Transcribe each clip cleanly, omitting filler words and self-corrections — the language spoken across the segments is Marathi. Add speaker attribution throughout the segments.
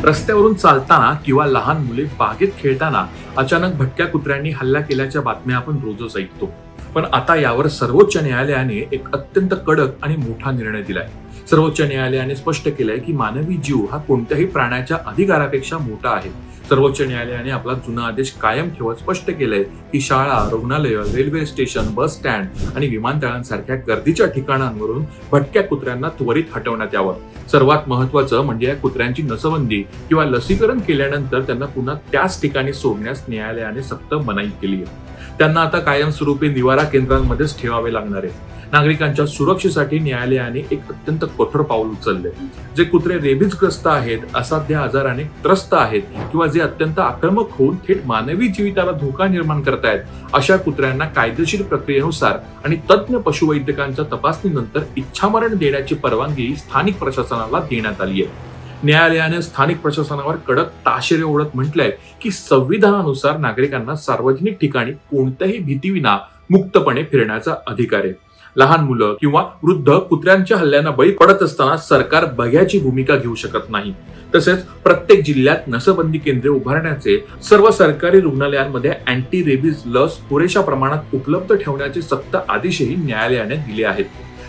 Speaker 1: रस्त्यावरून चालताना किंवा लहान मुले बागेत खेळताना अचानक भटक्या कुत्र्यांनी हल्ला केल्याच्या बातम्या आपण रोजच ऐकतो. पण आता यावर सर्वोच्च न्यायालयाने एक अत्यंत कडक आणि मोठा निर्णय दिलाय. सर्वोच्च न्यायालयाने स्पष्ट केलंय की मानवी जीव हा कोणत्याही प्राण्याच्या अधिकारापेक्षा मोठा आहे. सर्वोच्च न्यायालयाने आपला जुना आदेश कायम ठेवत स्पष्ट केलंय की शाळा, रुग्णालय, रेल्वे स्टेशन, बस स्टँड आणि विमानतळांसारख्या गर्दीच्या ठिकाणांवरून भटक्या कुत्र्यांना त्वरित हटवण्यात यावं. सर्वात महत्त्वाचं म्हणजे या कुत्र्यांची नसबंदी किंवा लसीकरण केल्यानंतर त्यांना पुन्हा त्याच ठिकाणी सोडण्यास न्यायालयाने सक्त मनाई केली आहे. त्यांना आता कायमस्वरूपी निवारा केंद्रांमध्येच ठेवावे लागणार आहे. नागरिकांच्या सुरक्षेसाठी न्यायालयाने एक अत्यंत कठोर पाऊल उचलले. जे कुत्रे रेबीजग्रस्त आहेत, असाध्य आजाराने त्रस्त आहेत किंवा जे अत्यंत आक्रमक होऊन थेट मानवी जीविताला धोका निर्माण करतायत, अशा कुत्र्यांना कायदेशीर प्रक्रियेनुसार आणि तज्ञ पशुवैद्यकांच्या तपासणीनंतर इच्छामरण देण्याची परवानगी स्थानिक प्रशासनाला देण्यात आली आहे. न्यायालयाने स्थानिक प्रशासनावर कडक ताशेरे ओढत म्हटलंय की संविधानानुसार नागरिकांना सार्वजनिक ठिकाणी कोणत्याही भीतीविना मुक्तपणे फिरण्याचा अधिकार आहे. लहान मुलं किंवा वृद्ध कुत्र्यांच्या हल्ल्यांना बळी पडत असताना सरकार बघ्याची भूमिका घेऊ शकत नाही. तसेच प्रत्येक जिल्ह्यात नसबंदी केंद्रे उभारण्याचे, सर्व सरकारी रुग्णालयांमध्ये अँटी रेबीज लस पुरेशा प्रमाणात उपलब्ध ठेवण्याचे सक्त आदेशही न्यायालयाने दिले आहेत.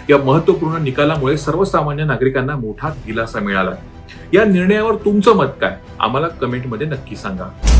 Speaker 1: या महत्वपूर्ण निकालामुळे सर्वसामान्य नागरिकांना मोठा दिलासा मिळाला. या निर्णयावर तुमचं मत काय? आम्हाला कमेंटमध्ये नक्की सांगा.